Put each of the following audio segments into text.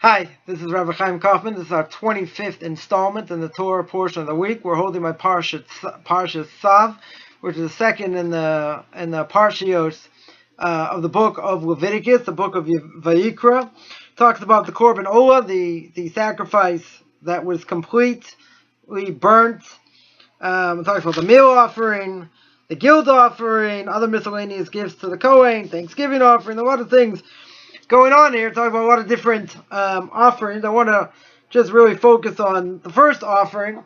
Hi, this is Rabbi Chaim Coffman. This is our 25th installment in the Torah portion of the week. We're holding my Parshas Tzav, which is the second in the Parshios of the book of Leviticus, the book of Vayikra. Talks about the Korban Olah, the sacrifice that was completely burnt. It talks about the meal offering, the guilt offering, other miscellaneous gifts to the Kohen, Thanksgiving offering, a lot of things going on here. Talking about a lot of different offerings. I want to just really focus on the first offering,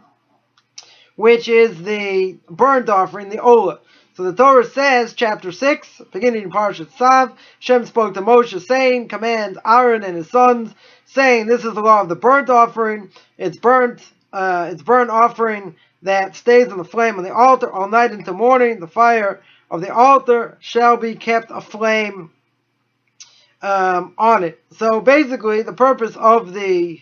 which is the burnt offering, the Olah. So the Torah says, chapter 6, beginning in Parshas Tzav, Hashem spoke to Moshe, saying, command Aaron and his sons, saying, this is the law of the burnt offering. It's burnt offering that stays on the flame on the altar all night into morning. The fire of the altar shall be kept aflame on it. So basically, the purpose of the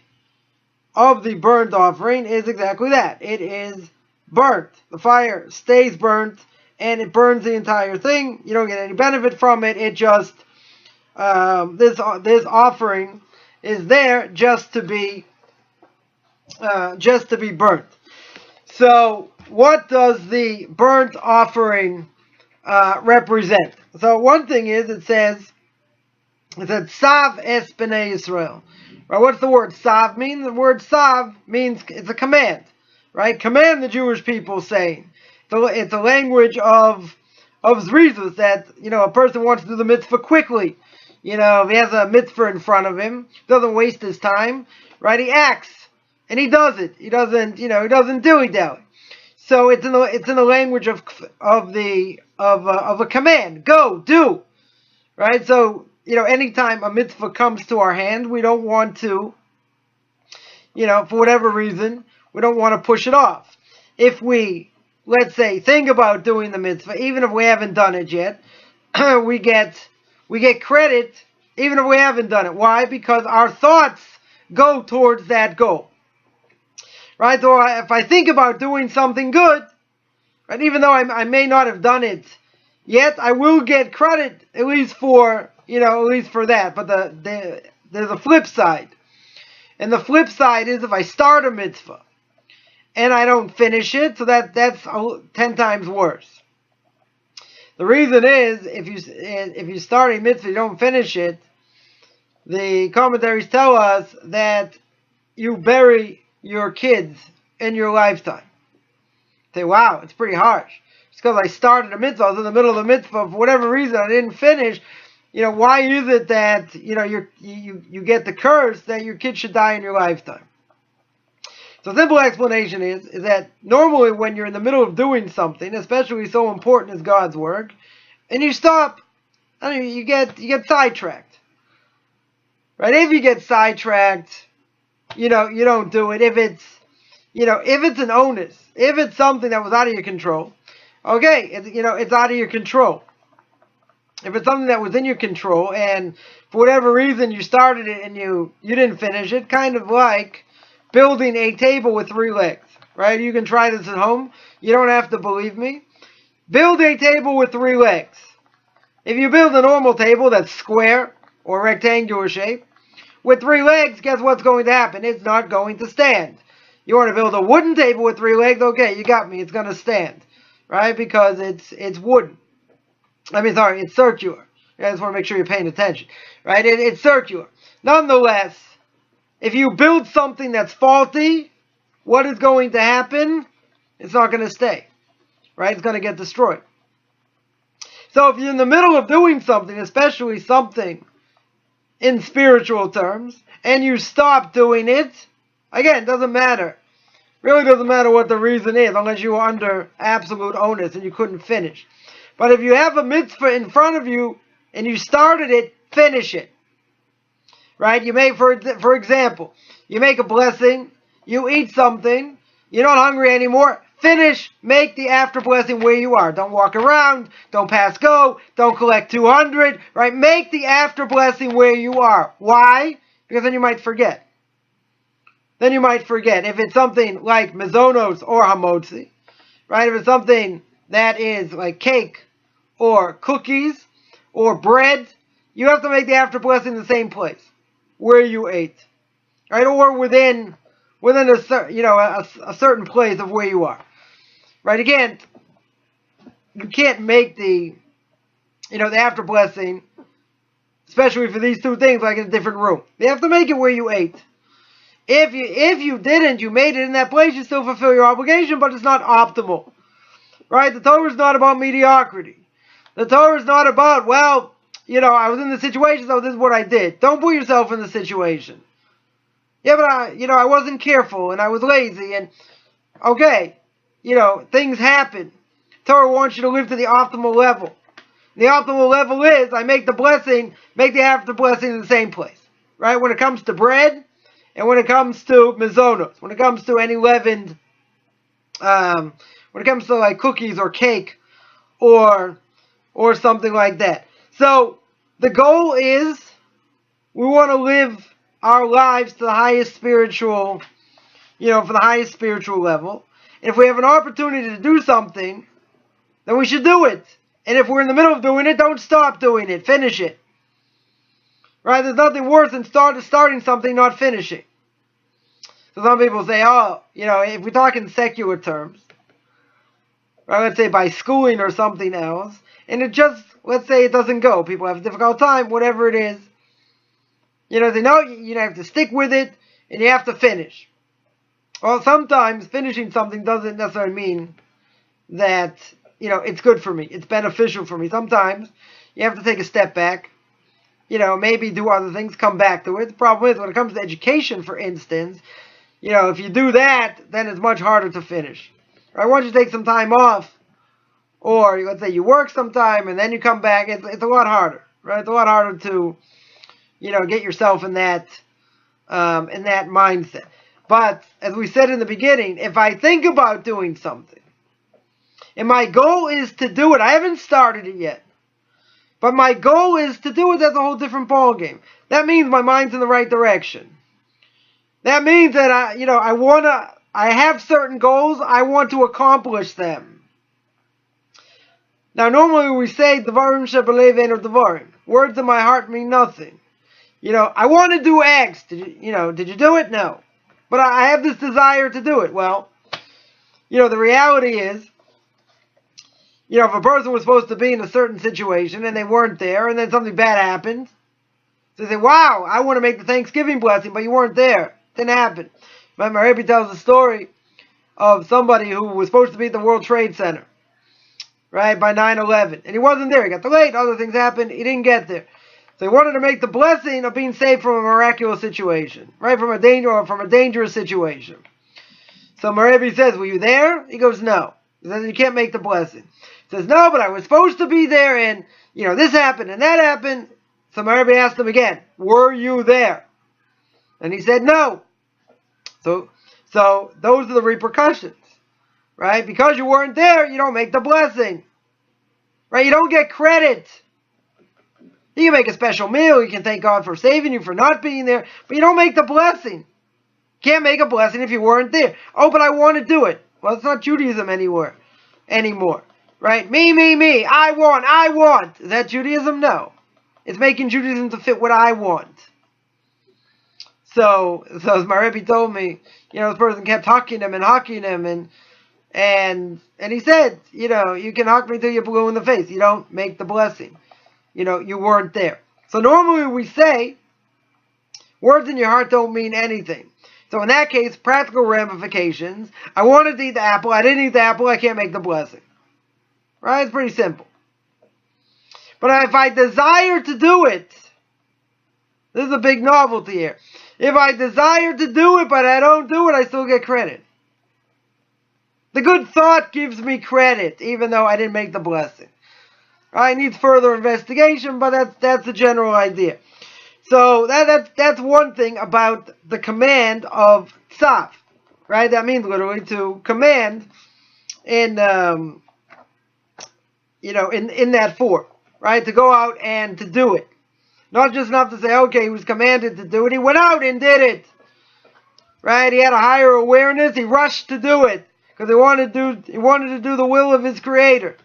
burnt offering is exactly that. It is burnt. The fire stays burnt, and it burns the entire thing. You don't get any benefit from it. It just this offering is there just to be burnt. So, what does the burnt offering represent? So, one thing is it says Tzav es b'nei Yisrael. Right? What's the word Tzav mean? The word Tzav means it's a command. Right? Command the Jewish people, saying. It's a language of zrizus, that, a person wants to do the mitzvah quickly. If he has a mitzvah in front of him, doesn't waste his time, right? He acts and he does it. He doesn't dilly-dally. So it's in the language of a command. Go, do. Right? So, anytime a mitzvah comes to our hand, we don't want to, for whatever reason, we don't want to push it off. If we, let's say, think about doing the mitzvah, even if we haven't done it yet, we get credit even if we haven't done it. Why? Because our thoughts go towards that goal. Right? So if I think about doing something good, right, even though I may not have done it yet, I will get credit at least for that. But there's a flip side. And the flip side is if I start a mitzvah and I don't finish it, so that's 10 times worse. The reason is, if you start a mitzvah, you don't finish it, the commentaries tell us that you bury your kids in your lifetime. Say, wow, it's pretty harsh. It's because I started a mitzvah, I was in the middle of the mitzvah, for whatever reason I didn't finish. Why is it that, you get the curse that your kid should die in your lifetime? So the simple explanation is that normally when you're in the middle of doing something, especially so important as God's work, and you stop, you get sidetracked. Right? If you get sidetracked, you don't do it. If it's an onus, if it's something that was out of your control, okay, it's out of your control. If it's something that was in your control and for whatever reason you started it and you didn't finish it, kind of like building a table with 3 legs, right? You can try this at home. You don't have to believe me. Build a table with 3 legs. If you build a normal table that's square or rectangular shape with 3 legs, guess what's going to happen? It's not going to stand. You want to build a wooden table with 3 legs? Okay, you got me. It's going to stand, right? Because it's wooden. It's circular. I just want to make sure you're paying attention, right? It's circular. Nonetheless, if you build something that's faulty, what is going to happen? It's not going to stay, right? It's going to get destroyed. So if you're in the middle of doing something, especially something in spiritual terms, and you stop doing it, again, doesn't matter. Really doesn't matter what the reason is, unless you are under absolute onus and you couldn't finish. But if you have a mitzvah in front of you and you started it, finish it. Right? You make, for example, you make a blessing, you eat something, you're not hungry anymore, finish, make the after blessing where you are. Don't walk around, don't pass go, don't collect 200, right? Make the after blessing where you are. Why? Because then you might forget. If it's something like mizonos or hamotzi, right? If it's something that is like cake or cookies or bread, you have to make the after blessing in the same place where you ate. right? Or within a certain place of where you are, right? You can't make the after blessing, especially for these two things, like in a different room. You have to make it where you ate. If you didn't, you made it in that place, you still fulfill your obligation, but it's not optimal, right? The Torah is not about mediocrity. The Torah is not about, well, I was in the situation, so this is what I did. Don't put yourself in the situation. Yeah, but I wasn't careful and I was lazy and okay, things happen. Torah wants you to live to the optimal level. The optimal level is I make the after blessing in the same place, right? When it comes to bread and when it comes to mizonos, when it comes to any leavened, when it comes to like cookies or cake or something like that. So the goal is we want to live our lives to the highest spiritual, for the highest spiritual level. And if we have an opportunity to do something, then we should do it. And if we're in the middle of doing it, don't stop doing it. Finish it. Right? There's nothing worse than starting something, not finishing. So some people say, if we talk in secular terms, right, let's say by schooling or something else, and let's say it doesn't go. People have a difficult time, whatever it is. They know you have to stick with it, and you have to finish. Well, sometimes finishing something doesn't necessarily mean that, it's good for me. It's beneficial for me. Sometimes you have to take a step back, maybe do other things, come back to it. The problem is when it comes to education, for instance, if you do that, then it's much harder to finish. Right? Once you take some time off, or let's say you work some time and then you come back, it's a lot harder, right? It's a lot harder to, get yourself in that mindset. But as we said in the beginning, if I think about doing something, and my goal is to do it, I haven't started it yet, but my goal is to do it, that's a whole different ballgame. That means my mind's in the right direction. That means that I have certain goals, I want to accomplish them. Now, normally we say, Devarim shebelev ein devarim. Words in my heart mean nothing. I want to do X. Did you do it? No. But I have this desire to do it. Well, the reality is, if a person was supposed to be in a certain situation and they weren't there and then something bad happened, so they say, wow, I want to make the Thanksgiving blessing, but you weren't there. It didn't happen. My Rebbe tells a story of somebody who was supposed to be at the World Trade Center, right, by 9/11. And he wasn't there. He got delayed. Other things happened. He didn't get there. So he wanted to make the blessing of being saved from a miraculous situation, right, from a dangerous situation. So Rebbe says, were you there? He goes, no. He says, you can't make the blessing. He says, no, but I was supposed to be there, and, this happened and that happened. So Rebbe asked him again, were you there? And he said, no. So those are the repercussions, right? Because you weren't there, you don't make the blessing, right? You don't get credit. You can make a special meal. You can thank God for saving you, for not being there, but you don't make the blessing. You can't make a blessing if you weren't there. Oh, but I want to do it. Well, it's not Judaism anymore, right? Me. I want. Is that Judaism? No. It's making Judaism to fit what I want. So as my Rebbe told me, this person kept hucking him, and he said, you can huck me till you're blue in the face. You don't make the blessing. You weren't there. So normally we say, words in your heart don't mean anything. So in that case, practical ramifications, I wanted to eat the apple, I didn't eat the apple, I can't make the blessing. Right? It's pretty simple. But if I desire to do it, this is a big novelty here. If I desire to do it, but I don't do it, I still get credit. The good thought gives me credit, even though I didn't make the blessing. I need further investigation, but that's the general idea. So that's one thing about the command of Tzav, right? That means literally to command in that form, right? To go out and to do it. Not just enough to say, okay, he was commanded to do it. He went out and did it, right? He had a higher awareness. He rushed to do it because he wanted to do the will of his Creator.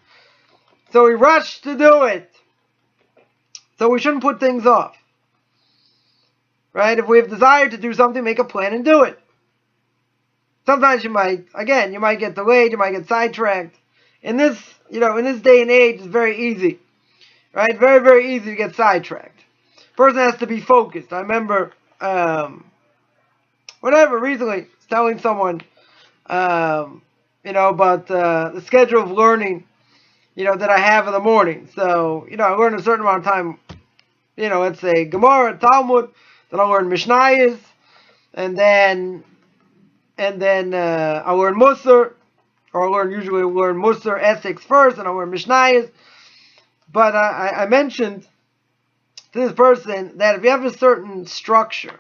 So he rushed to do it. So we shouldn't put things off. Right? If we have desire to do something, make a plan and do it. Sometimes you might get delayed, you might get sidetracked. In this day and age, it's very easy. Right? Very, very easy to get sidetracked. Person has to be focused. I remember, recently, telling someone, about the schedule of learning, that I have in the morning. So, I learn a certain amount of time, let's say Gemara, Talmud, then I'll learn Mishnayos, and then I'll learn Musar, or usually learn Musar, ethics first, and I'll learn Mishnayos. But I mentioned to this person that if you have a certain structure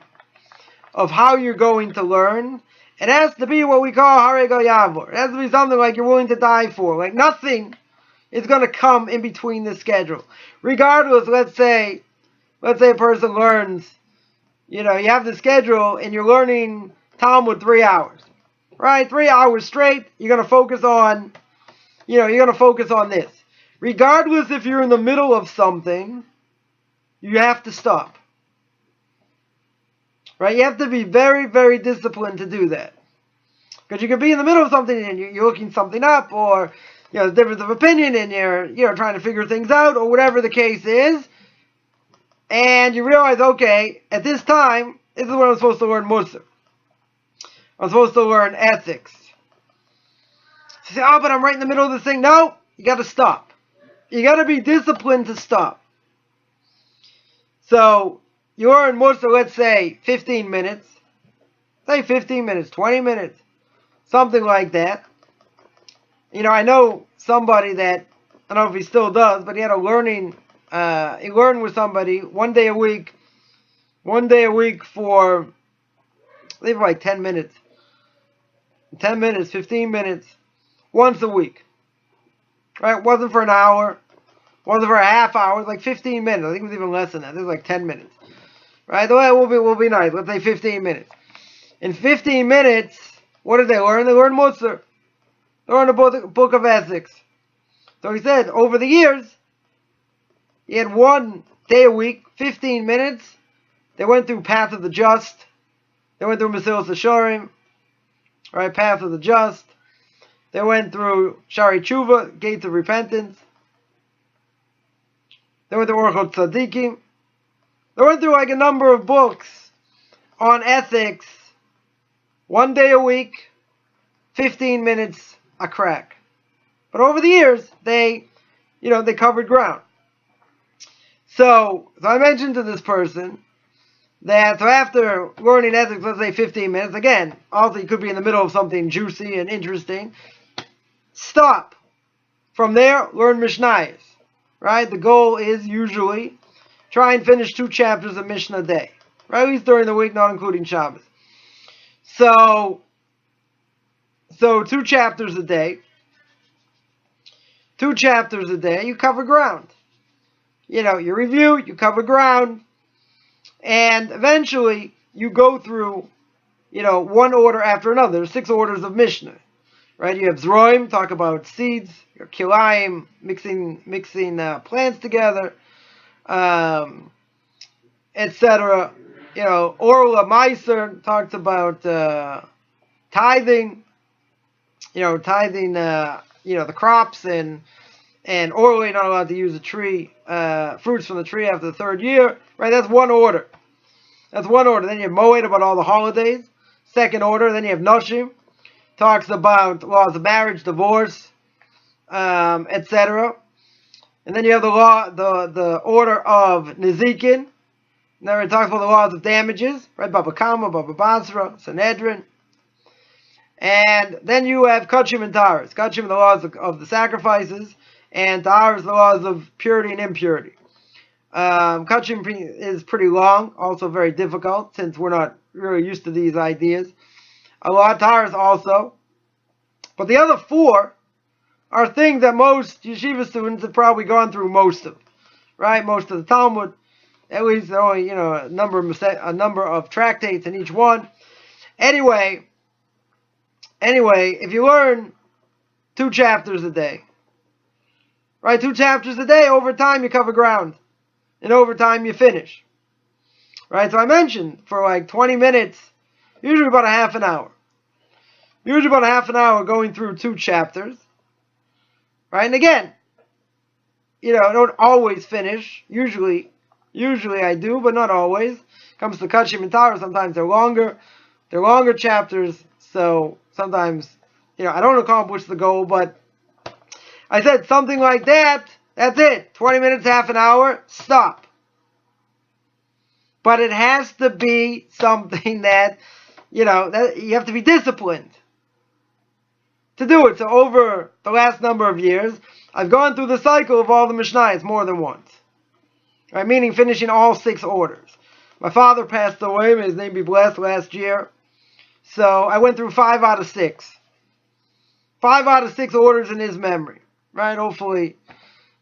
of how you're going to learn, it has to be what we call Harego Yavor. It has to be something like you're willing to die for. Like nothing is going to come in between the schedule. Regardless, let's say a person learns, you have the schedule and you're learning Talmud 3 hours. Right? 3 hours straight, you're going to focus on, this. Regardless if you're in the middle of something, you have to stop. Right? You have to be very, very disciplined to do that. Because you could be in the middle of something and you're looking something up, or there's difference of opinion and you're trying to figure things out, or whatever the case is, and you realize, okay, at this time, this is when I'm supposed to learn Musar. I'm supposed to learn ethics. So you say, but I'm right in the middle of this thing. No, you got to stop. You got to be disciplined to stop. So you learn Musar, let's say 15 minutes. Say 15 minutes, 20 minutes, something like that. I know somebody that, I don't know if he still does, but he had he learned with somebody one day a week for, I believe, like 10 minutes. 10 minutes, 15 minutes, once a week. Right? It wasn't for an hour, wasn't for a half hour, it was like 15 minutes. I think it was even less than that. It was like 10 minutes. Right? The way it will be nice. Let's say 15 minutes. In 15 minutes, what did they learn? They learned Musar. They learned the book of ethics. So he said, over the years, he had 1 day a week, 15 minutes. They went through Path of the Just. They went through Mesilas Yesharim, right? Path of the Just. They went through Shari Tshuva, Gates of Repentance. They went through Orthodox Tzadikim. They went through like a number of books on ethics. 1 day a week, 15 minutes a crack. But over the years, they covered ground. So I mentioned to this person that after learning ethics, let's say 15 minutes, again, also you could be in the middle of something juicy and interesting, stop. From there, learn Mishnayos. Right? The goal is usually try and finish 2 chapters of Mishnah a day. Right? At least during the week, not including Shabbos. So 2 chapters a day. 2 chapters a day, you cover ground. You review, you cover ground, and eventually you go through, one order after another. There's 6 orders of Mishnah. Right? You have Zroim, talk about seeds, your Kilayim, mixing plants together, etc. Orla Meiser talks about tithing, the crops, and orally you're not allowed to use fruits from the tree after the 3rd year. Right? That's one order. Then you have Moed, about all the holidays. 2nd order. Then you have Noshim, talks about laws of marriage, divorce, etc. And then you have the order of Nezikin. Now it talks about the laws of damages, right? Baba Kama, Baba Basra, Sanhedrin. And then you have Kachim and Taharos. Kachim, the laws of the sacrifices, and Taharos, the laws of purity and impurity. Kachim is pretty long, also very difficult, since we're not really used to these ideas. A lot of Taharos also. But the other 4 are things that most yeshiva students have probably gone through most of. Right? Most of the Talmud. At least there are only, a number of tractates in each one. Anyway, if you learn 2 chapters a day, right? 2 chapters a day, over time you cover ground. And over time you finish. Right? So I mentioned for like 20 minutes, usually about a half an hour. Usually about a half an hour going through 2 chapters. Right? And again, I don't always finish. Usually I do, but not always. Comes to Kachim and Torah, sometimes they're longer. They're longer chapters, so sometimes, I don't accomplish the goal, but I said something like that, that's it. 20 minutes, half an hour, stop. But it has to be something that, that you have to be disciplined to do it. So over the last number of years, I've gone through the cycle of all the Mishnayos more than once. Right? Meaning finishing all 6 orders. My father passed away, may his name be blessed, last year. So I went through 5 out of 6. 5 out of 6 orders in his memory. Right? Hopefully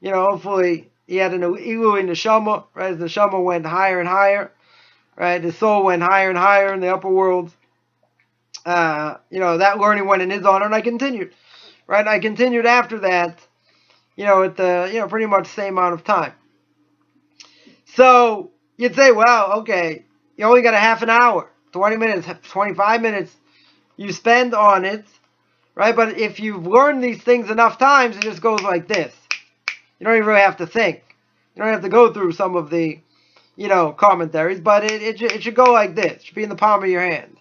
he had an Ilui Neshama. Right? As the Neshama went higher and higher. Right? His soul went higher and higher in the upper world. That learning went in his honor, and I continued. Right? I continued after that, at the, pretty much the same amount of time. So, you'd say, well, okay, you only got a half an hour, 20 minutes, 25 minutes you spend on it, right? But if you've learned these things enough times, it just goes like this. You don't even really have to think. You don't have to go through some of the, commentaries, but it should go like this. It should be in the palm of your hand.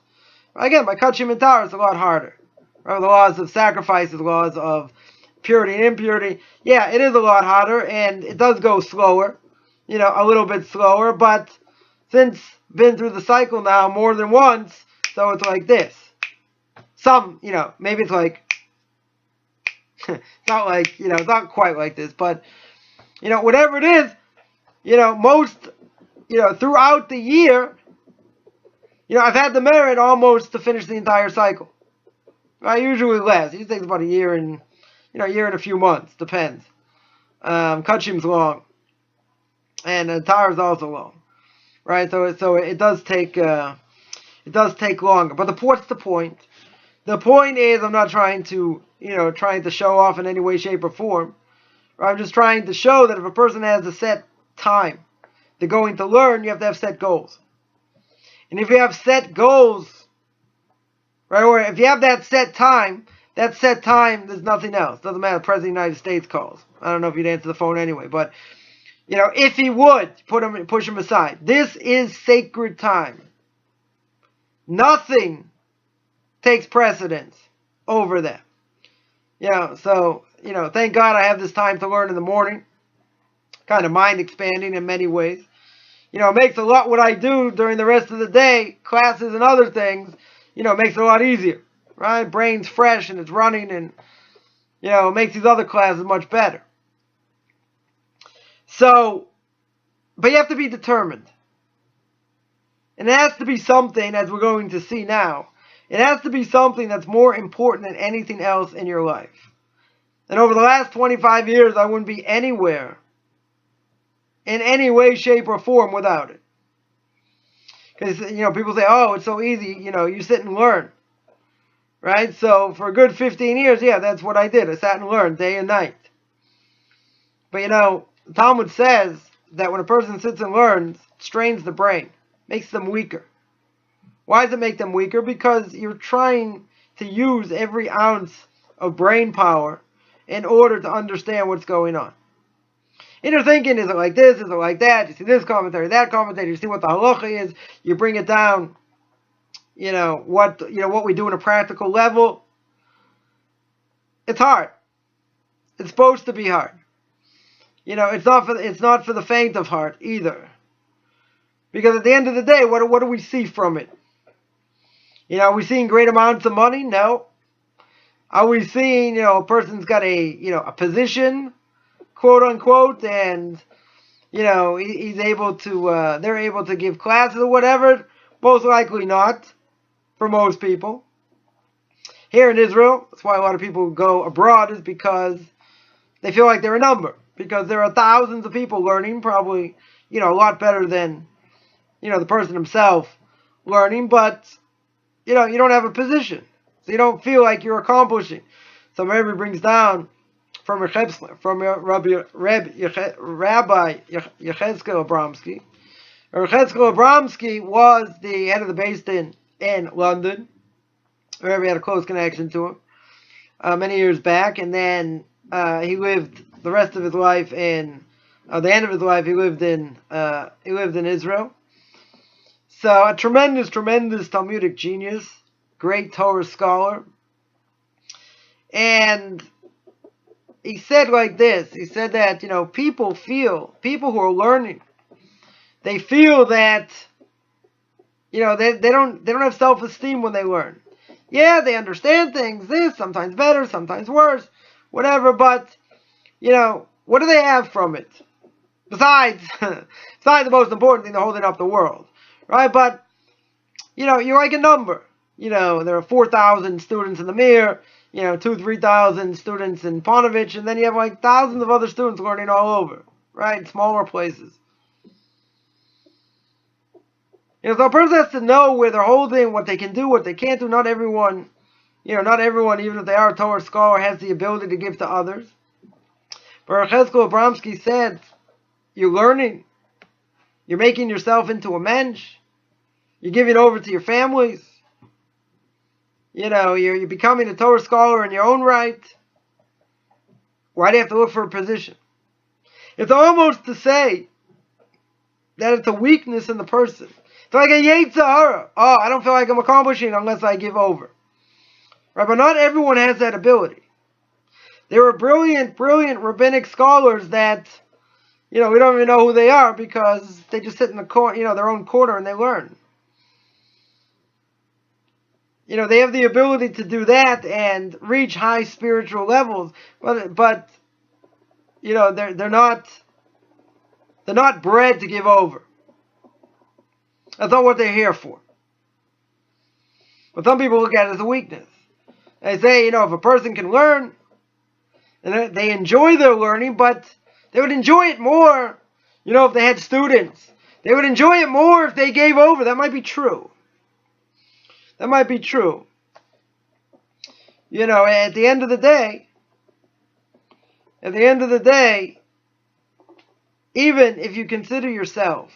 Again, by Kachim and Torah, it's a lot harder. Right? The laws of sacrifices, the laws of purity and impurity. Yeah, it is a lot harder, and it does go slower. A little bit slower, but since been through the cycle now more than once, so it's like this. Some, maybe it's like, it's not like, it's not quite like this, but, whatever it is, most, throughout the year, I've had the merit almost to finish the entire cycle. Usually less. It takes about a year and, a year and a few months, depends. Kachim's long. And the Torah is also long, right? So it does take longer. But what's the point? The point is, I'm not trying to show off in any way, shape, or form. Right? I'm just trying to show that if a person has a set time they're going to learn, you have to have set goals. And if you have set goals, right, or if you have that set time, there's nothing else. Doesn't matter. The President of the United States calls. I don't know if you'd answer the phone anyway, but. If he would, push him aside. This is sacred time. Nothing takes precedence over that. So, thank God I have this time to learn in the morning. Kind of mind expanding in many ways. It makes a lot what I do during the rest of the day, classes and other things, it makes it a lot easier. Right? Brain's fresh and it's running and, it makes these other classes much better. So, but you have to be determined. And it has to be something, as we're going to see now, it has to be something that's more important than anything else in your life. And over the last 25 years, I wouldn't be anywhere, in any way, shape, or form without it. Because, people say, oh, it's so easy, you sit and learn. Right? So, for a good 15 years, yeah, that's what I did. I sat and learned day and night. But, the Talmud says that when a person sits and learns, it strains the brain, makes them weaker. Why does it make them weaker? Because you're trying to use every ounce of brain power in order to understand what's going on. And you're thinking, is it like this? Is it like that? You see this commentary, that commentary. You see what the halacha is. You bring it down. What we do on a practical level. It's hard. It's supposed to be hard. It's not for the faint of heart either. Because at the end of the day, what do we see from it? Are we seeing great amounts of money? No. Are we seeing, a person's got a position, quote unquote, and, he's able to, they're able to give classes or whatever? Most likely not, for most people. Here in Israel, that's why a lot of people go abroad, is because they feel like they're a number. Because there are thousands of people learning, probably, a lot better than, the person himself learning, but, you don't have a position. So you don't feel like you're accomplishing. So Rabbi brings down from Rabbi Yechezkel Abramsky, Rabbi Chaim Coffman was the head of the Beis Din in London, where we had a close connection to him many years back, and then he lived the rest of his life in the end of his life. He lived in Israel. So a tremendous Talmudic genius, great Torah scholar, and he said like this. He said that people who are learning, they feel that they don't have self-esteem when they learn. Yeah, they understand things, this, sometimes better, sometimes worse, whatever, but, what do they have from it? Besides the most important thing, to holding up the world, right? But, you're like a number. There are 4,000 students in the Mir, 2,000-3,000 students in Ponovich, and then you have like thousands of other students learning all over, right? Smaller places. So a person has to know where they're holding, what they can do, what they can't do. Not everyone, even if they are a Torah scholar, has the ability to give to others. But Rabbi Chaim Coffman said, you're learning, you're making yourself into a mensch, you're giving over to your families, you're becoming a Torah scholar in your own right. Why do you have to look for a position? It's almost to say that it's a weakness in the person. It's like a Yetzer Hara. Oh, I don't feel like I'm accomplishing unless I give over. Right? But not everyone has that ability. There are brilliant rabbinic scholars that, we don't even know who they are because they just sit in the corner, their own corner, and they learn. They have the ability to do that and reach high spiritual levels, but they're not bred to give over. That's not what they're here for. But some people look at it as a weakness. They say, if a person can learn, and they enjoy their learning, but they would enjoy it more, if they had students. They would enjoy it more if they gave over. That might be true. At the end of the day, even if you consider yourself,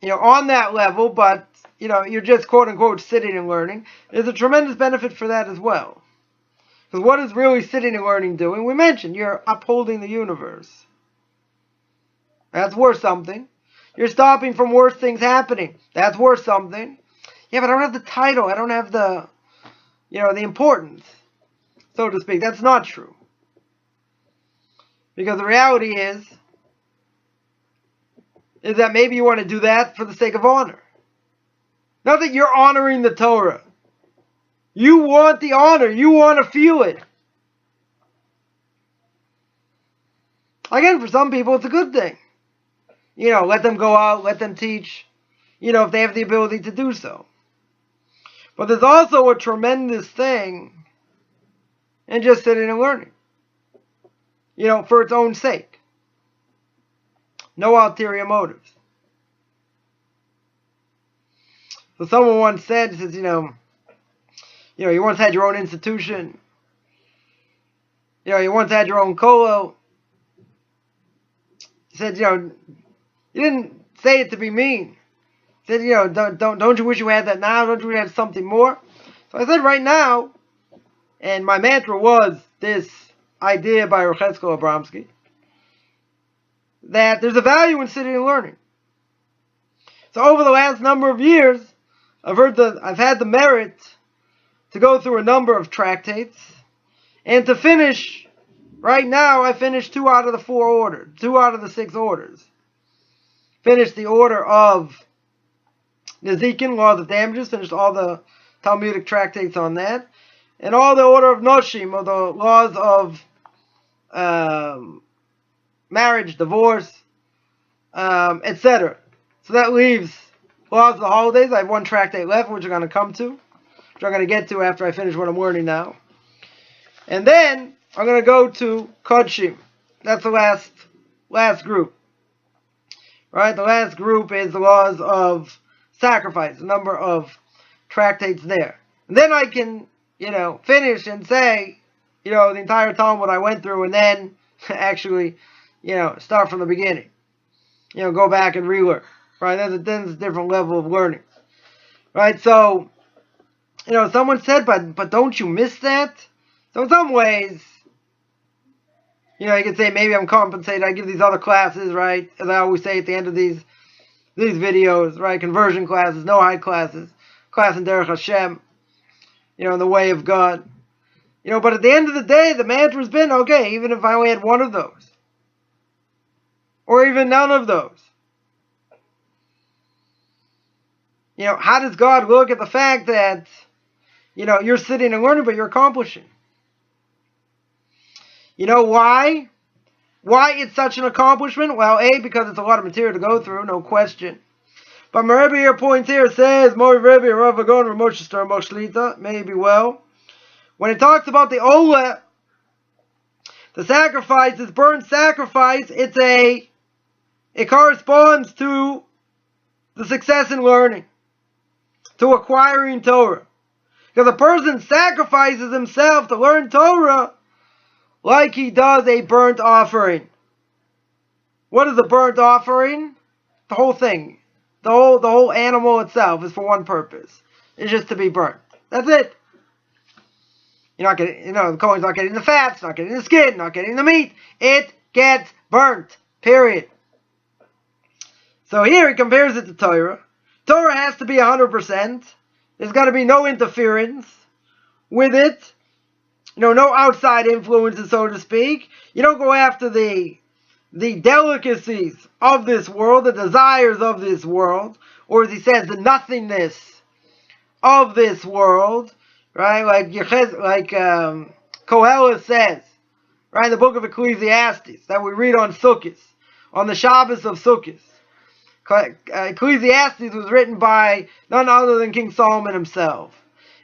on that level, but, you're just quote unquote sitting and learning, there's a tremendous benefit for that as well. Because what is really sitting and learning doing? We mentioned you're upholding the universe. That's worth something. You're stopping from worse things happening. That's worth something. Yeah, but I don't have the title. I don't have the, the importance, so to speak. That's not true. Because the reality is that maybe you want to do that for the sake of honor. Not that you're honoring the Torah. You want the honor. You want to feel it. Again, for some people, it's a good thing. Let them go out, let them teach, if they have the ability to do so. But there's also a tremendous thing in just sitting and learning, for its own sake. No ulterior motives. So someone once said, he says, you once had your own institution. You once had your own kolo. He said, you didn't say it to be mean. He said, don't you wish you had that now? Don't you have something more? So I said, right now, and my mantra was this idea by Rabbi Chaim Coffman, that there's a value in sitting and learning. So over the last number of years, I've had the merit to go through a number of tractates, and to finish, right now, I finished 2 out of the 4 orders, 2 out of the 6 orders. Finished the order of Nezikin, laws of damages, finished all the Talmudic tractates on that, and all the order of Noshim, or the laws of marriage, divorce, etc. So that leaves laws of the holidays. I have 1 tractate left, which I'm going to come to, which I'm going to get to after I finish what I'm learning now. And then I'm going to go to Kodshim. That's the last group. Right? The last group is the laws of sacrifice, a number of tractates there. And then I can, finish and say, the entire Talmud I went through, and then actually, start from the beginning. go back and relearn. Right? Then it's a different level of learning. Right? So, someone said, but don't you miss that? So in some ways, you could say maybe I'm compensated. I give these other classes, right? As I always say at the end of these videos, right? Conversion classes, no-hide classes, class in Derech Hashem, in the way of God. But at the end of the day, the mantra's been, okay, even if I only had one of those, or even none of those, how does God look at the fact that, you're sitting and learning, but you're accomplishing? Why? Why it's such an accomplishment? Well, A, because it's a lot of material to go through, no question. But my Rebbe here points here, says, Mori Rebbe, Rav Agon, Ramoshe Star, Moshlita, maybe well. When it talks about the Ola, the sacrifice, this burnt sacrifice, it corresponds to the success in learning, to acquiring Torah. Because a person sacrifices himself to learn Torah like he does a burnt offering. What is a burnt offering? The whole thing. The whole animal itself is for one purpose. It's just to be burnt. That's it. You're not getting, the kohen's not getting the fats, not getting the skin, not getting the meat. It gets burnt. Period. So here he compares it to Torah. Torah has to be 100%. There's got to be no interference with it. No outside influences, so to speak. You don't go after the delicacies of this world, the desires of this world, or as he says, the nothingness of this world, right? Like Kohelet says, right, in the book of Ecclesiastes, that we read on Sukkot, on the Shabbos of Sukkot. Ecclesiastes was written by none other than King Solomon himself.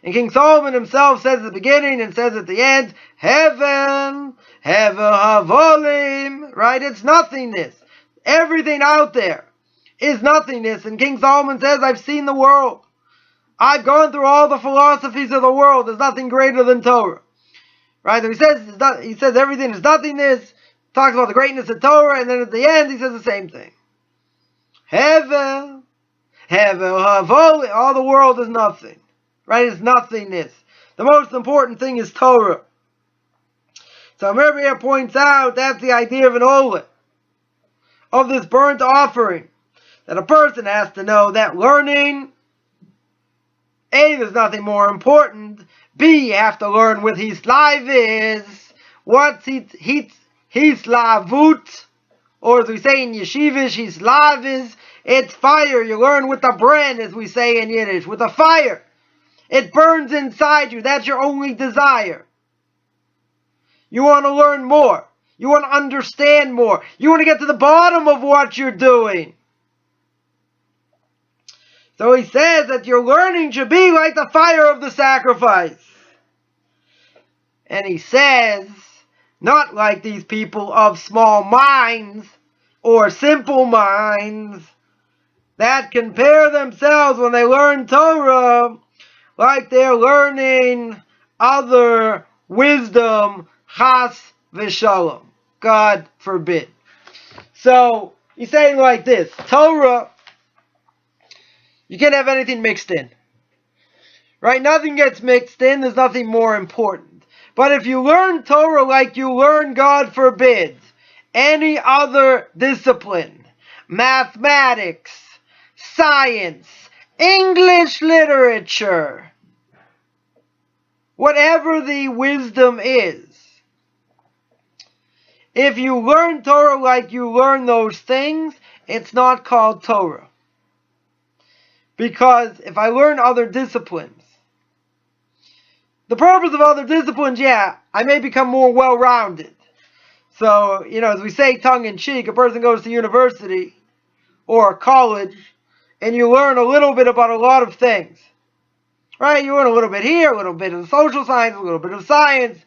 And King Solomon himself says at the beginning and says at the end, Heaven, Havolim, right? It's nothingness. Everything out there is nothingness. And King Solomon says, I've seen the world. I've gone through all the philosophies of the world. There's nothing greater than Torah. Right? And he says everything is nothingness, talks about the greatness of Torah, and then at the end he says the same thing. Hevel, Havolim, all the world is nothing. Right? It's nothingness. The most important thing is Torah. So Rebbe here points out that's the idea of an olah, of this burnt offering. That a person has to know that learning, A, there's nothing more important. B, you have to learn what his life is. What's his lavut, or as we say in Yeshivish, his lav is. It's fire. You learn with the bren, as we say in Yiddish, with the fire. It burns inside you. That's your only desire. You want to learn more. You want to understand more. You want to get to the bottom of what you're doing. So he says that your learning should be like the fire of the sacrifice. And he says, not like these people of small minds or simple minds that compare themselves when they learn Torah like they're learning other wisdom, chas v'shalom. God forbid. So, he's saying like this, Torah, you can't have anything mixed in. Right? Nothing gets mixed in, there's nothing more important. But if you learn Torah like you learn, God forbid, any other discipline, mathematics, science, English literature, whatever the wisdom is, if you learn Torah like you learn those things, it's not called Torah. Because if I learn other disciplines, the purpose of other disciplines, I may become more well-rounded. So, as we say tongue-in-cheek, a person goes to university or college, and you learn a little bit about a lot of things. Right? You learn a little bit here, a little bit of social science, a little bit of science.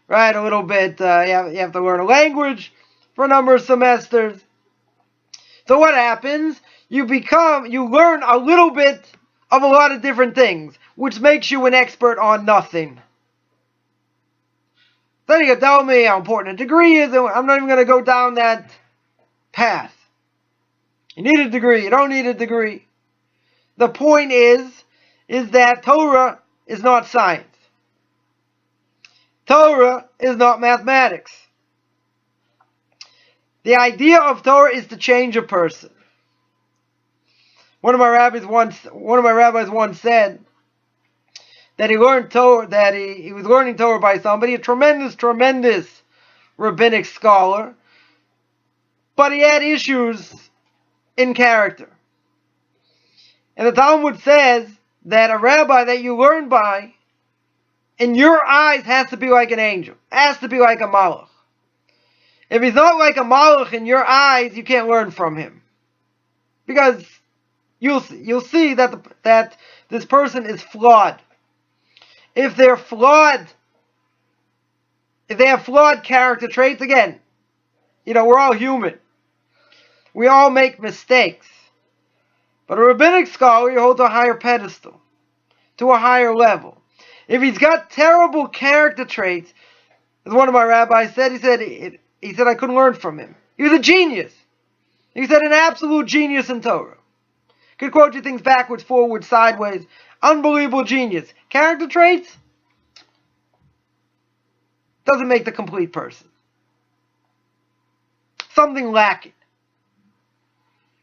Right? A little bit, you have to learn a language for a number of semesters. So what happens? You learn a little bit of a lot of different things, which makes you an expert on nothing. Then you can tell me how important a degree is, and I'm not even going to go down that path. You need a degree, you don't need a degree. The point is that Torah is not science. Torah is not mathematics. The idea of Torah is to change a person. One of my rabbis once said that he learned Torah, that he was learning Torah by somebody, a tremendous rabbinic scholar, but he had issues in character. And the Talmud says that a rabbi that you learn by, in your eyes, has to be like an angel, has to be like a malach. If he's not like a malach in your eyes, you can't learn from him, because you'll see that this person is flawed. If they have flawed character traits, again, we're all human. We all make mistakes. But a rabbinic scholar, you hold to a higher pedestal, to a higher level. If he's got terrible character traits, as one of my rabbis said, he said I couldn't learn from him. He was a genius. He said an absolute genius in Torah. Could quote you things backwards, forwards, sideways. Unbelievable genius. Character traits doesn't make the complete person. Something lacking.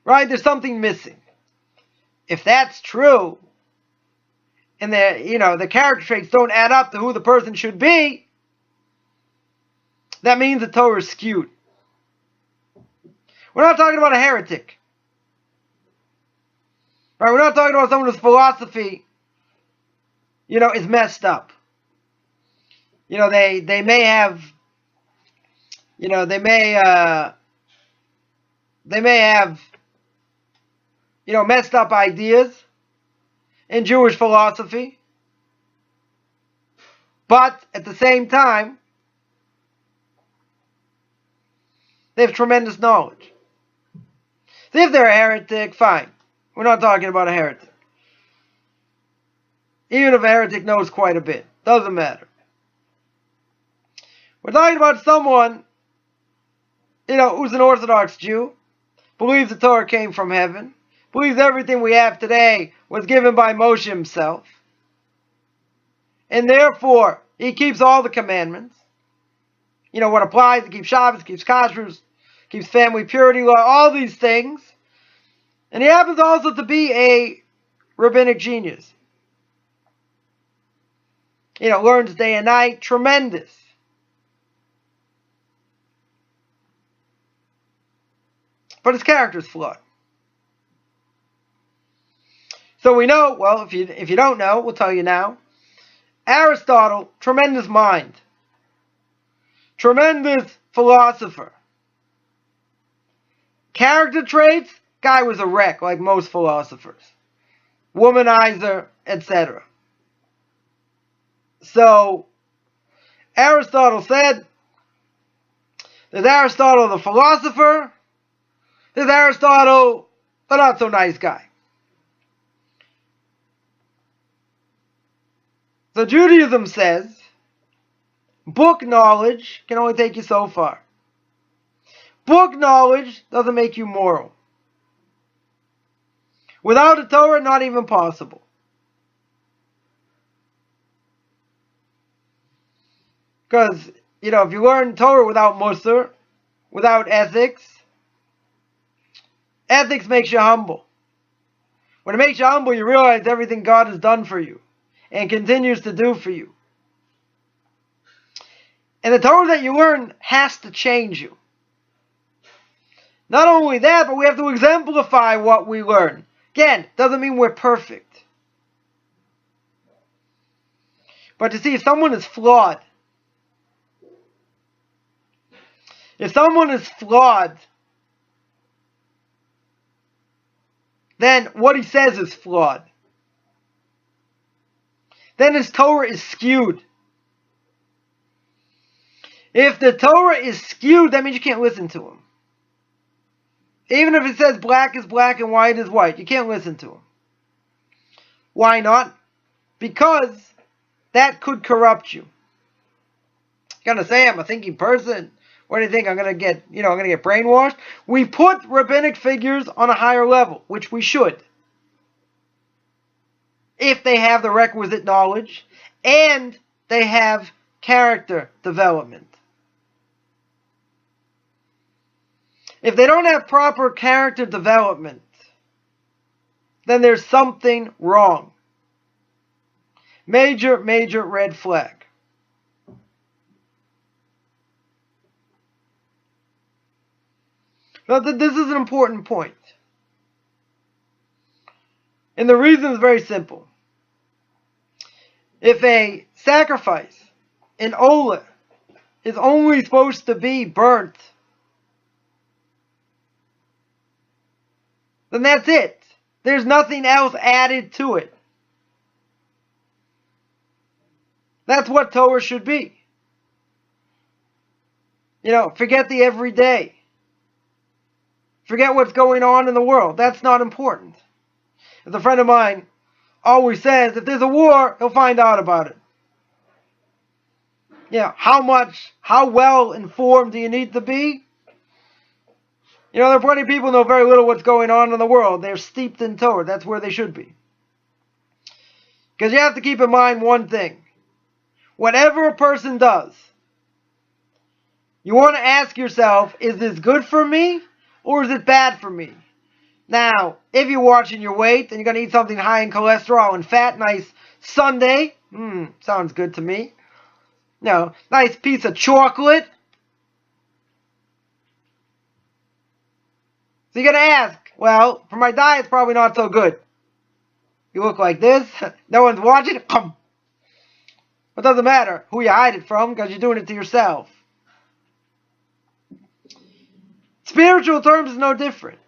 Right? There's something missing. If that's true, and the character traits don't add up to who the person should be, that means the Torah is skewed. We're not talking about a heretic. Right? We're not talking about someone whose philosophy, is messed up. They may have, messed up ideas in Jewish philosophy, but at the same time, they have tremendous knowledge. So if they're a heretic, fine. We're not talking about a heretic. Even if a heretic knows quite a bit, doesn't matter. We're talking about someone, who's an Orthodox Jew, believes the Torah came from heaven, believes everything we have today was given by Moshe himself, and therefore he keeps all the commandments. What applies, he keeps Shabbos, keeps kashrus, keeps family purity law, all these things. And he happens also to be a rabbinic genius. Learns day and night, tremendous. But his character is flawed. So we know, well, if you don't know, we'll tell you now. Aristotle, tremendous mind. Tremendous philosopher. Character traits, guy was a wreck, like most philosophers. Womanizer, etc. So, Aristotle said, there's Aristotle the philosopher, there's Aristotle the not so nice guy. So Judaism says, book knowledge can only take you so far. Book knowledge doesn't make you moral. Without a Torah, not even possible. Because, if you learn Torah without Musar, without ethics, ethics makes you humble. When it makes you humble, you realize everything God has done for you and continues to do for you. And the Torah that you learn has to change you. Not only that, but we have to exemplify what we learn. Again, doesn't mean we're perfect. But to see if someone is flawed, then what he says is flawed. Then his Torah is skewed. If the Torah is skewed, that means you can't listen to him. Even if it says black is black and white is white, you can't listen to him. Why not? Because that could corrupt you. You're going to say, I'm a thinking person. What do you think? I'm going to get brainwashed? We put rabbinic figures on a higher level, which we should, if they have the requisite knowledge and they have character development. If they don't have proper character development, then there's something wrong. Major, major red flag. Now, this is an important point. And the reason is very simple. If a sacrifice, an olah, is only supposed to be burnt, then that's it. There's nothing else added to it. That's what Torah should be. Forget the everyday. Forget what's going on in the world. That's not important. As a friend of mine always says, if there's a war, he'll find out about it. How well informed do you need to be? There are plenty of people who know very little what's going on in the world. They're steeped in Torah. That's where they should be. Because you have to keep in mind one thing. Whatever a person does, you want to ask yourself, is this good for me or is it bad for me? Now, if you're watching your weight and you're going to eat something high in cholesterol and fat, nice sundae, sounds good to me. Nice piece of chocolate. So you're going to ask, well, for my diet, it's probably not so good. You look like this, no one's watching. It doesn't matter who you hide it from because you're doing it to yourself. Spiritual terms is no different.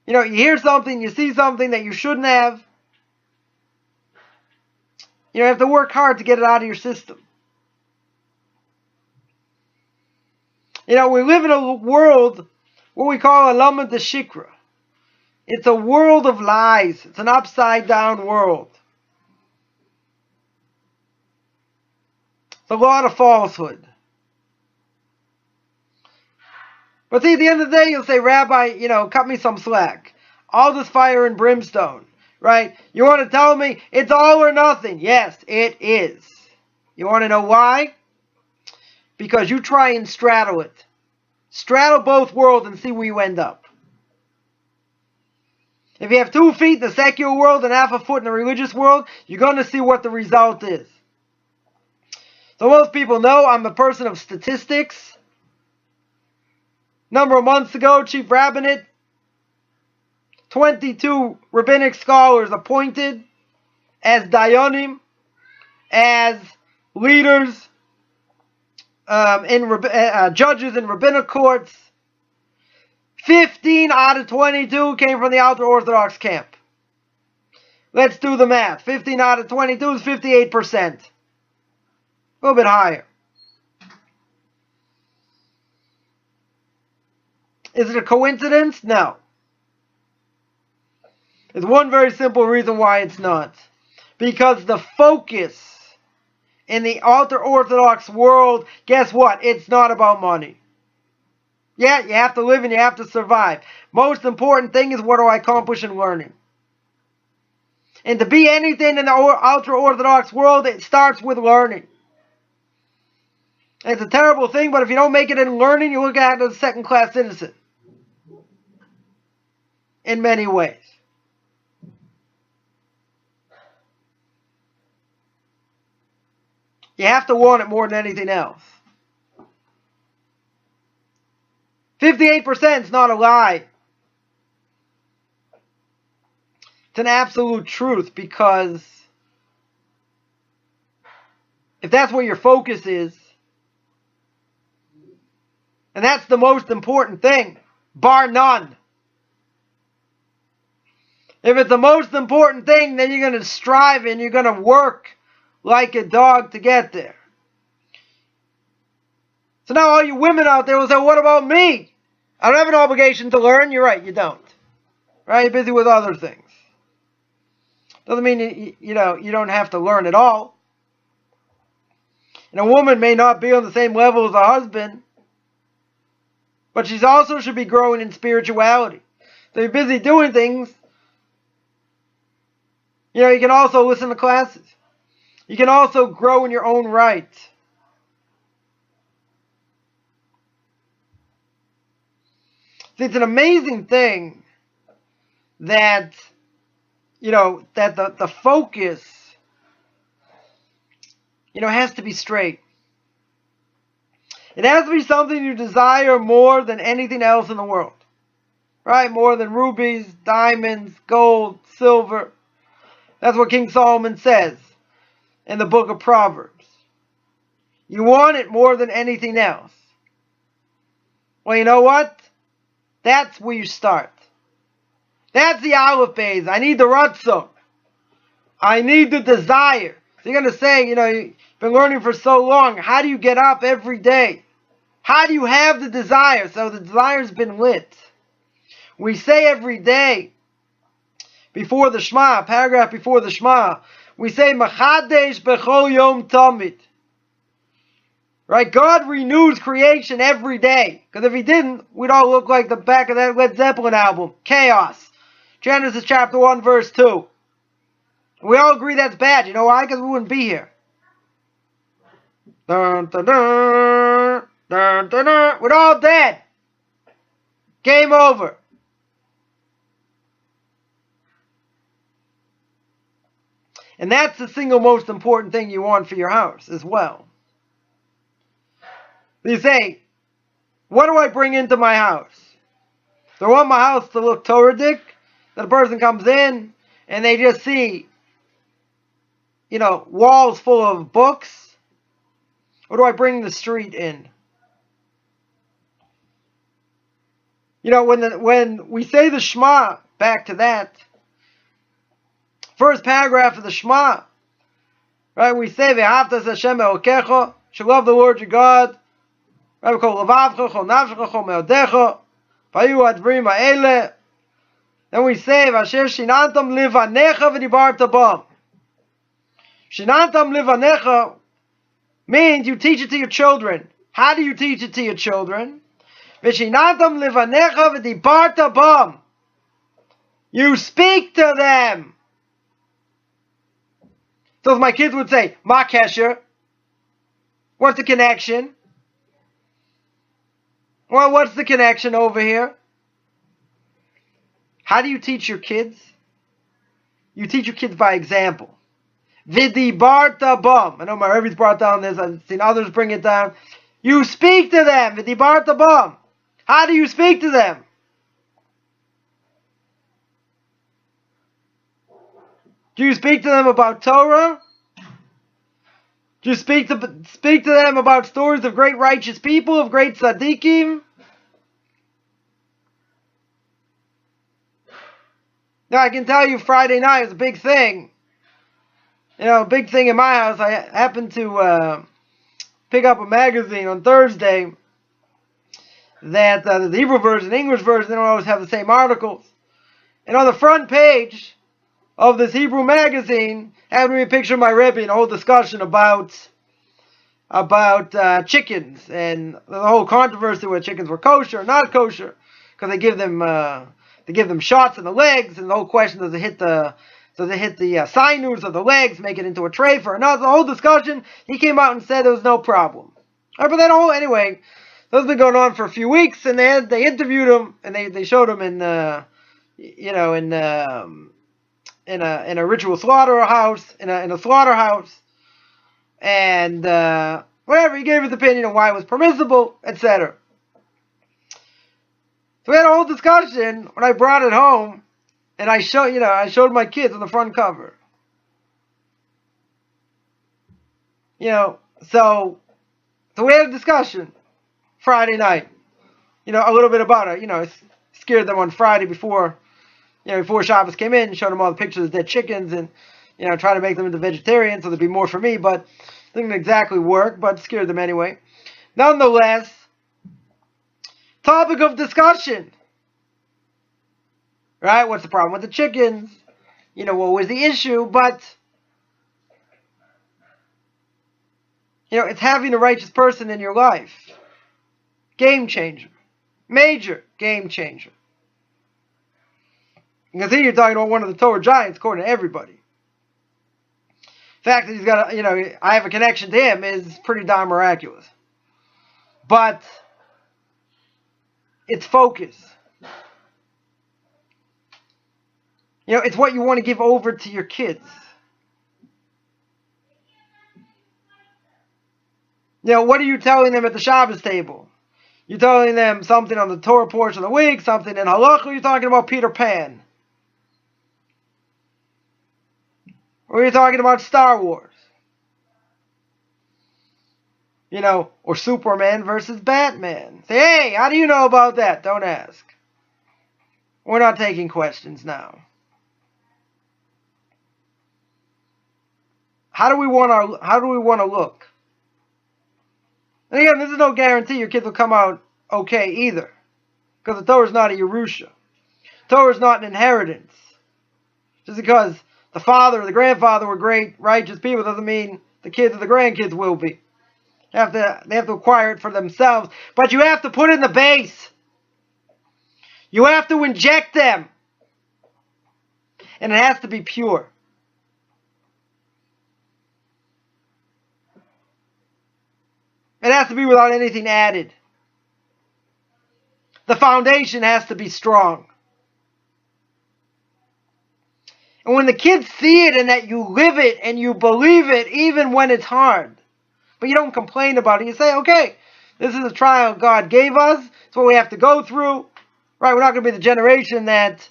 You hear something, you see something that you shouldn't have. You have to work hard to get it out of your system. We live in a world, what we call a lama de shikra. It's a world of lies. It's an upside down world. It's a lot of falsehood. But see, at the end of the day, you'll say, Rabbi, cut me some slack. All this fire and brimstone, right? You want to tell me it's all or nothing? Yes, it is. You want to know why? Because you try and straddle it. Straddle both worlds and see where you end up. If you have 2 feet in the secular world and half a foot in the religious world, you're going to see what the result is. So most people know I'm a person of statistics. Number of months ago, Chief Rabbinate, 22 rabbinic scholars appointed as dayanim, as leaders, judges in rabbinic courts. 15 out of 22 came from the ultra-Orthodox camp. Let's do the math. 15 out of 22 is 58%. A little bit higher. Is it a coincidence? No. There's one very simple reason why it's not. Because the focus in the ultra-Orthodox world, guess what? It's not about money. Yeah, you have to live and you have to survive. Most important thing is, what do I accomplish in learning? And to be anything in the ultra-Orthodox world, it starts with learning. It's a terrible thing, but if you don't make it in learning, you look at it as a second-class citizen. In many ways. You have to want it more than anything else. 58% is not a lie. It's an absolute truth, because if that's where your focus is, and that's the most important thing, bar none. If it's the most important thing, then you're going to strive and you're going to work like a dog to get there. So now all you women out there will say, what about me? I don't have an obligation to learn. You're right, you don't. Right? You're busy with other things. Doesn't mean you don't have to learn at all. And a woman may not be on the same level as a husband, but she also should be growing in spirituality. So you're busy doing things. You can also listen to classes. You can also grow in your own right. See, it's an amazing thing that, that the focus, has to be straight. It has to be something you desire more than anything else in the world. Right? More than rubies, diamonds, gold, silver. That's what King Solomon says in the book of Proverbs. You want it more than anything else. Well, you know what? That's where you start. That's the aleph beis. I need the ratzon. I need the desire. So you're going to say, you've been learning for so long. How do you get up every day? How do you have the desire? So the desire's been lit. We say every day, before the Shema, paragraph before the Shema, we say, Machadesh bechol yom tamid. Right? God renews creation every day. Because if he didn't, we'd all look like the back of that Led Zeppelin album. Chaos. Genesis chapter 1, verse 2. We all agree that's bad. You know why? Because we wouldn't be here. Dun, dun, dun, dun, dun, dun. We're all dead. Game over. And that's the single most important thing you want for your house as well. You say, what do I bring into my house? Do I want my house to look Torah-dic? That a person comes in and they just see, walls full of books? Or do I bring the street in? When we say the Shema, back to that, first paragraph of the Shema, right? We say, "Ve'ahavtas Hashem Elokecha," should love the Lord your God. Right? We call "Lavavcha, chol nafshecha, chol me'odecha, v'hayu advarim ha'ele." Then we say, "V'asher shinantam livanecha v'dibarta bam." Shinantam livanecha means you teach it to your children. How do you teach it to your children? V'shinantam livanecha v'dibarta bam. You speak to them. So as my kids would say, Ma kesher. What's the connection? Well, what's the connection over here? How do you teach your kids? You teach your kids by example. Vidibarta bam. I know my Rebbe's brought down this. I've seen others bring it down. You speak to them. Vidibarta bam. How do you speak to them? Do you speak to them about Torah? Do you speak to them about stories of great righteous people, of great tzaddikim? Now, I can tell you Friday night was a big thing. A big thing in my house. I happened to pick up a magazine on Thursday that the Hebrew version, the English version, they don't always have the same articles. And on the front page of this Hebrew magazine happened to be a picture of my Rebbe and a whole discussion about chickens and the whole controversy whether chickens were kosher or not kosher because they give them shots in the legs, and the whole question, does it hit the sinews of the legs, make it into a tray for another? The whole discussion, he came out and said there was no problem. All right, but anyway, that's been going on for a few weeks, and they interviewed him and they showed him in a ritual slaughterhouse, in a slaughterhouse, and whatever, he gave his opinion on why it was permissible, etc. So we had a whole discussion when I brought it home, and I showed my kids on the front cover. So we had a discussion Friday night, a little bit about it. I scared them on Friday before Shabbos came in, showed them all the pictures of dead chickens, and trying to make them into vegetarians so there'd be more for me, but it didn't exactly work, but scared them anyway. Nonetheless, topic of discussion. Right? What's the problem with the chickens? What was the issue? But It's having a righteous person in your life. Game changer. Major game changer. Because here you're talking about one of the Torah giants according to everybody. The fact that he's got I have a connection to him is pretty darn miraculous. But it's focus. It's what you want to give over to your kids. What are you telling them at the Shabbos table? You're telling them something on the Torah portion of the week, something in Halach, or you're talking about Peter Pan? Or you're talking about Star Wars? Or Superman versus Batman. Say, hey, how do you know about that? Don't ask. We're not taking questions now. How do we want to look? And again, this is no guarantee your kids will come out okay either. Because the Torah is not a Yerusha. Torah is not an inheritance. Just because the father or the grandfather were great, righteous people doesn't mean the kids or the grandkids will be. They have to acquire it for themselves. But you have to put in the base. You have to inject them. And it has to be pure. It has to be without anything added. The foundation has to be strong. And when the kids see it and that you live it and you believe it even when it's hard, but you don't complain about it, you say, okay, this is a trial God gave us. It's what we have to go through. Right? We're not going to be the generation that,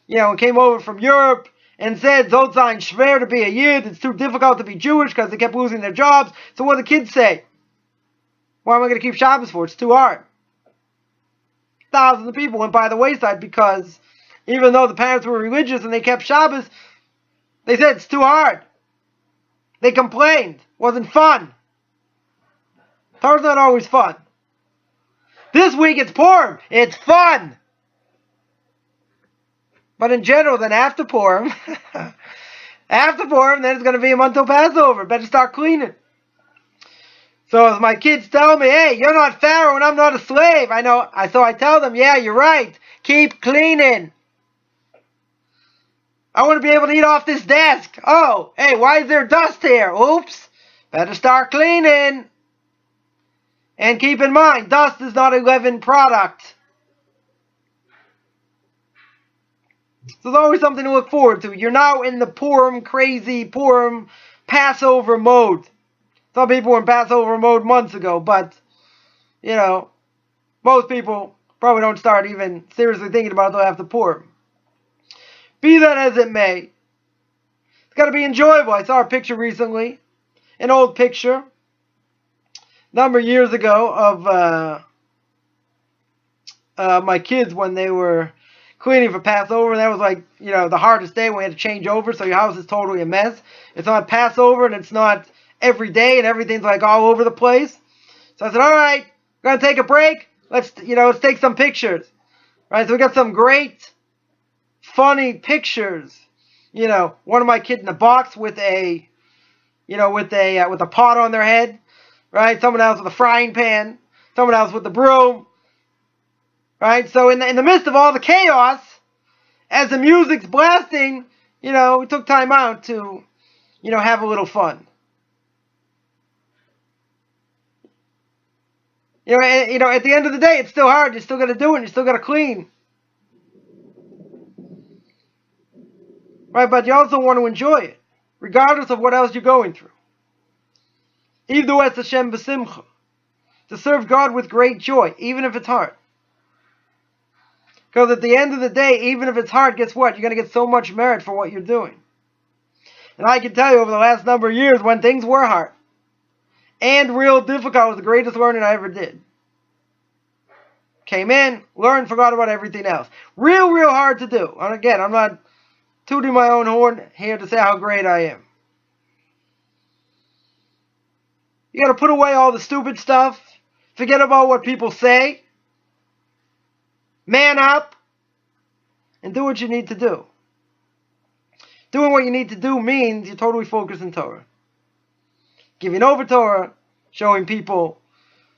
came over from Europe and said, Zot sein schwer to be a Yid. It's too difficult to be Jewish because they kept losing their jobs. So what do the kids say? Why am I going to keep Shabbos for? It's too hard. Thousands of people went by the wayside because even though the parents were religious and they kept Shabbos, they said it's too hard. They complained. It wasn't fun. Torah's not always fun. This week it's Purim. It's fun. But in general, then after Purim, then it's going to be a month till Passover. Better start cleaning. So as my kids tell me, hey, you're not Pharaoh and I'm not a slave. So I tell them, yeah, you're right. Keep cleaning. I want to be able to eat off this desk. Oh, hey, why is there dust here? Oops. Better start cleaning. And keep in mind, dust is not a leavened product. So there's always something to look forward to. You're now in the crazy Purim Passover mode. Some people were in Passover mode months ago, but, most people probably don't start even seriously thinking about it until after Purim. Be that as it may, it's got to be enjoyable. I saw a picture recently, an old picture, a number of years ago of my kids when they were cleaning for Passover. That was like, the hardest day when we had to change over, so your house is totally a mess. It's not Passover and it's not every day and everything's like all over the place. So I said, all right, we're going to take a break. Let's take some pictures. Right? So we got some great, funny pictures. One of my kids in a box with a pot on their head. Right? Someone else with a frying pan. Someone else with the broom. Right? So in the midst of all the chaos, as the music's blasting, we took time out to, have a little fun. At the end of the day, it's still hard. You still got to do it. You still got to clean. Right? But you also want to enjoy it, regardless of what else you're going through. Idu es Hashem b'simcha. To serve God with great joy, even if it's hard. Because at the end of the day, even if it's hard, guess what? You're going to get so much merit for what you're doing. And I can tell you, over the last number of years, when things were hard and real difficult, was the greatest learning I ever did. Came in, learned, forgot about everything else. Real hard to do. And again, I'm not tooting my own horn here to say how great I am. You got to put away all the stupid stuff. Forget about what people say. Man up. And do what you need to do. Doing what you need to do means you're totally focused in Torah. Giving over Torah, showing people,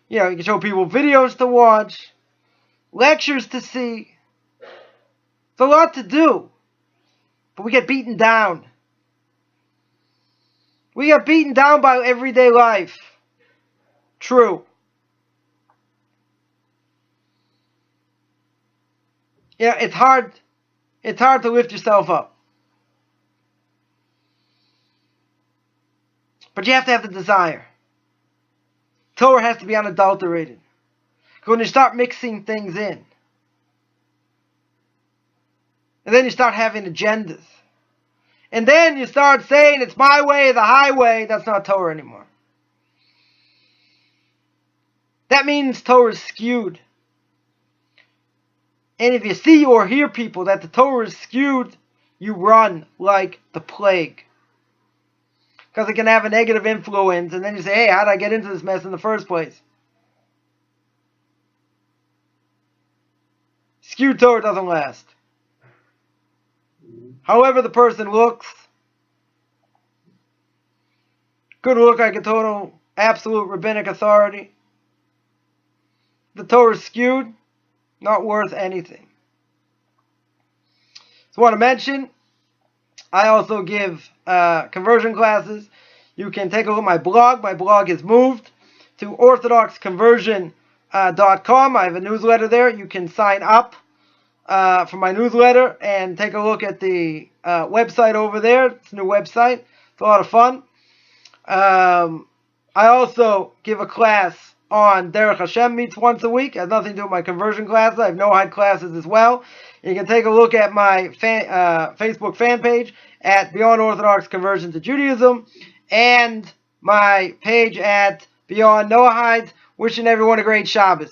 you can show people videos to watch, lectures to see. It's a lot to do. But we get beaten down. We get beaten down by everyday life. True. It's hard. It's hard to lift yourself up. But you have to have the desire. Torah has to be unadulterated. When you start mixing things in, and then you start having agendas, and then you start saying it's my way, the highway, that's not Torah anymore. That means Torah is skewed. And if you see or hear people that the Torah is skewed, you run like the plague. Because it can have a negative influence, and then you say, hey, how did I get into this mess in the first place? Skewed Torah doesn't last. However the person looks, could look like a total, absolute rabbinic authority. The Torah is skewed, not worth anything. So I want to mention, I also give conversion classes. You can take a look at my blog. My blog is moved to orthodoxconversion.com. I have a newsletter there. You can sign up for my newsletter and take a look at the website over there. It's a new website. It's a lot of fun. I also give a class on Derech Hashem meets once a week. It has nothing to do with my conversion classes. I have no-hide classes as well. You can take a look at my Facebook fan page at Beyond Orthodox Conversion to Judaism and my page at Beyond Noahide. Wishing everyone a great Shabbos.